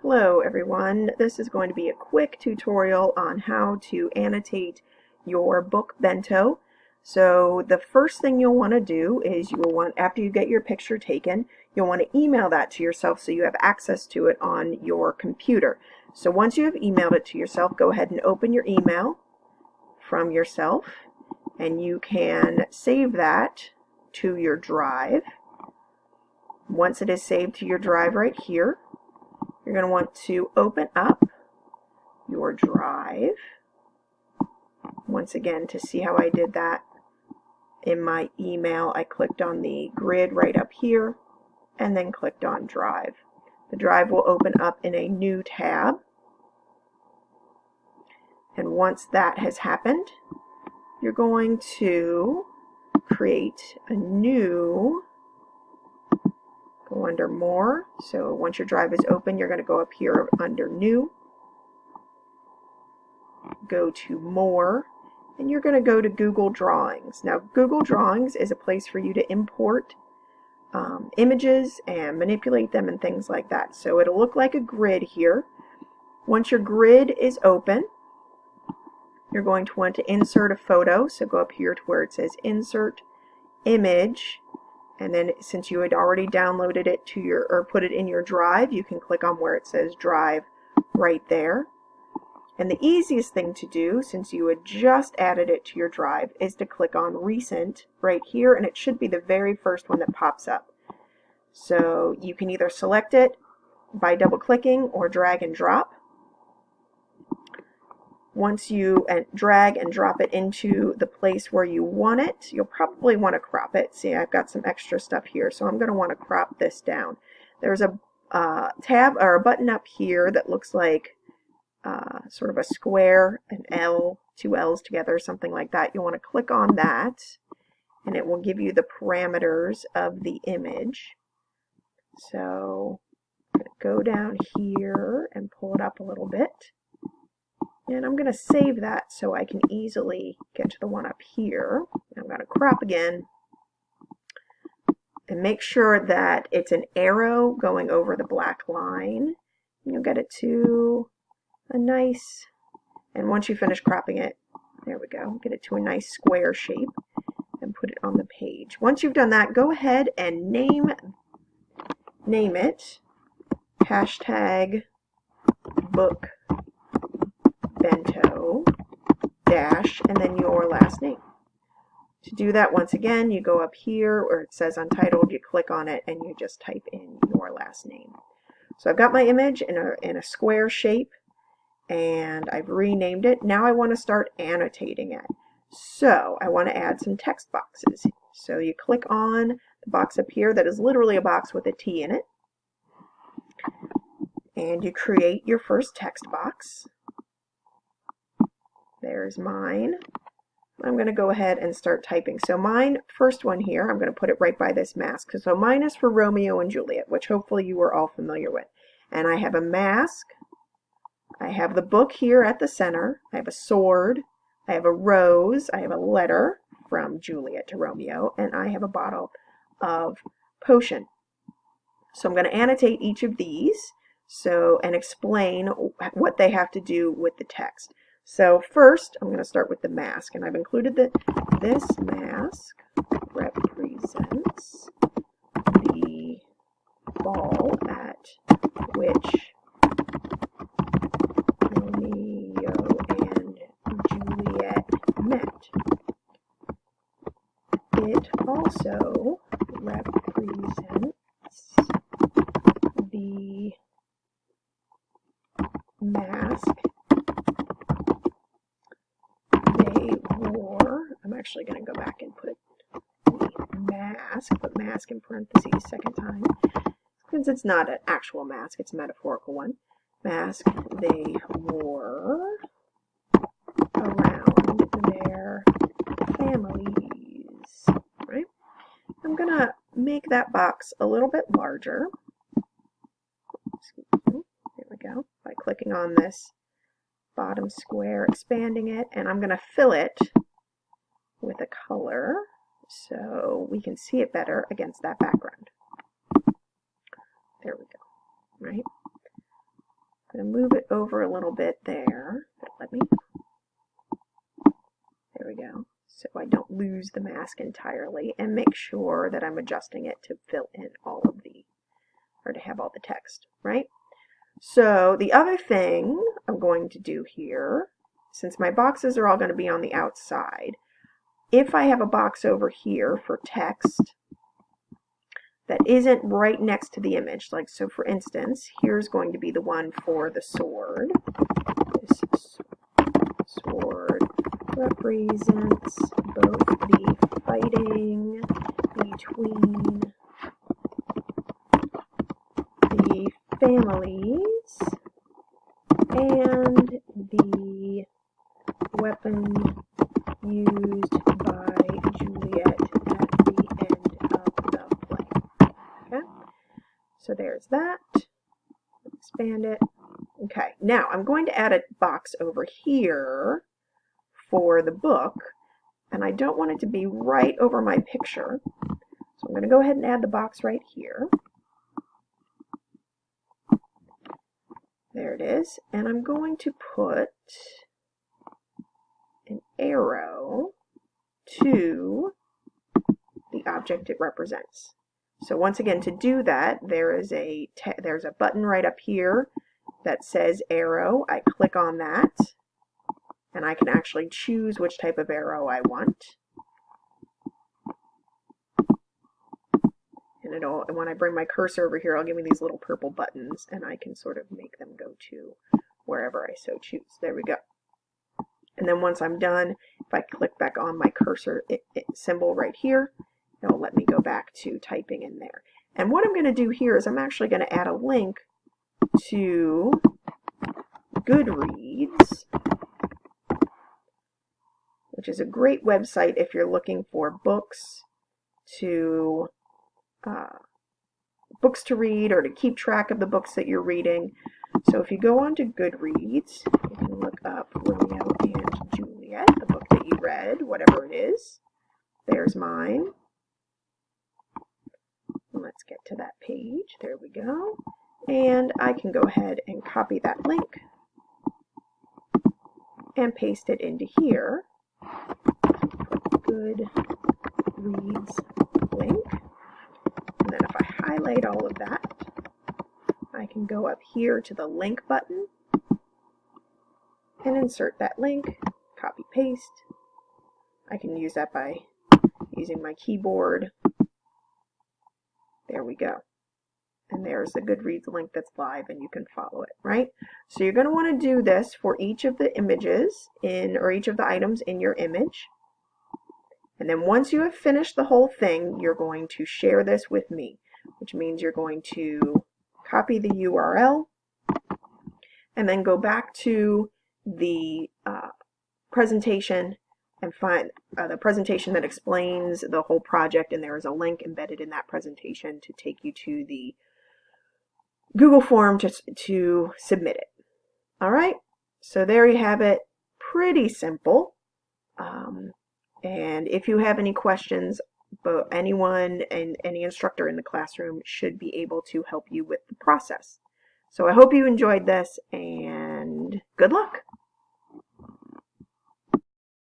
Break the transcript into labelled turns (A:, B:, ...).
A: Hello everyone, this is going to be a quick tutorial on how to annotate your book bento. So the first thing you'll want to do is you will want, after you get your picture taken, you'll want to email that to yourself so you have access to it on your computer. So once you have emailed it to yourself, go ahead and open your email from yourself and you can save that to your drive. Once it is saved to your drive right here, you're going to want to open up your drive. Once again, to see how I did that in my email, I clicked on the grid right up here and then clicked on drive. The drive will open up in a new tab. And once that has happened, you're going to create a new, go under more. So once your drive is open, you're going to go up here under new, go to more, and you're going to go to Google Drawings. Now Google Drawings is a place for you to import images and manipulate them and things like that. So it'll look like a grid here. Once your grid is open, you're going to want to insert a photo. So go up here to where it says Insert Image. And then since you had already downloaded it to your, or put it in your drive, you can click on where it says drive right there. And the easiest thing to do, since you had just added it to your drive, is to click on recent right here, and it should be the very first one that pops up. So you can either select it by double clicking or drag and drop. Once you drag and drop it into the place where you want it, you'll probably want to crop it. See, I've got some extra stuff here, so I'm going to want to crop this down. There's a tab or a button up here that looks like sort of a square, an L, two L's together, something like that. You'll want to click on that, and it will give you the parameters of the image. So I'm going to go down here and pull it up a little bit. And I'm going to save that so I can easily get to the one up here. I'm going to crop again and make sure that it's an arrow going over the black line. You'll get it to a nice, and once you finish cropping it, there we go, get it to a nice square shape and put it on the page. Once you've done that, go ahead and name it hashtag book bento dash and then your last name. To do that, once again, you go up here where it says untitled, you click on it and you just type in your last name. So I've got my image in a square shape and I've renamed it. Now I want to start annotating it. So I want to add some text boxes. So you click on the box up here that is literally a box with a T in it, and you create your first text box. There's mine. I'm going to go ahead and start typing. So mine, first one here, I'm going to put it right by this mask. So mine is for Romeo and Juliet, which hopefully you are all familiar with. And I have a mask. I have the book here at the center. I have a sword. I have a rose. I have a letter from Juliet to Romeo. And I have a bottle of potion. So I'm going to annotate each of these and explain what they have to do with the text. So first, I'm going to start with the mask, and I've included this mask represents the ball at which Romeo and Juliet met. It also represents the mask they wore. I'm actually going to go back and put the mask, put mask in parentheses second time, since it's not an actual mask, it's a metaphorical one. Mask they wore around their families, right? I'm going to make that box a little bit larger. There we go, by clicking on this bottom square, expanding it, and I'm going to fill it with a color so we can see it better against that background. There we go, right? going to move it over a little bit there. Let me. There we go. So I don't lose the mask entirely, and make sure that I'm adjusting it to fill in all of the, or to have all the text, right? So the other thing I'm going to do here, since my boxes are all going to be on the outside, if I have a box over here for text that isn't right next to the image, like so for instance, here's going to be the one for the sword. This sword represents both the fighting between the families and the weapon used by Juliet at the end of the play. Okay, so there's that. Expand it. Okay, now I'm going to add a box over here for the book, and I don't want it to be right over my picture, so I'm going to go ahead and add the box right here. There it is, and I'm going to put an arrow to the object it represents. So once again, to do that, there's a button right up here that says arrow. I click on that, and I can actually choose which type of arrow I want. And when I bring my cursor over here, I'll give me these little purple buttons, and I can sort of make them go to wherever I so choose. There we go. And then once I'm done, if I click back on my cursor symbol right here, it'll let me go back to typing in there. And what I'm going to do here is I'm actually going to add a link to Goodreads, which is a great website if you're looking for books to read or to keep track of the books that you're reading. So if you go on to Goodreads, you can look up Romeo and Juliet, the book that you read, whatever it is. There's mine. Let's get to that page. There we go. And I can go ahead and copy that link and paste it into here. Goodreads link. And then if I highlight all of that, I can go up here to the link button and insert that link, copy paste. I can use that by using my keyboard. There we go. And there's the Goodreads link that's live, and you can follow it, right? So you're going to want to do this for each of the images or each of the items in your image. And then once you have finished the whole thing, you're going to share this with me, which means you're going to copy the URL and then go back to the presentation and find the presentation that explains the whole project, and there is a link embedded in that presentation to take you to the Google form to submit it. All right, so there you have it. Pretty simple. And if you have any questions, but anyone and any instructor in the classroom should be able to help you with the process. So I hope you enjoyed this, and good luck.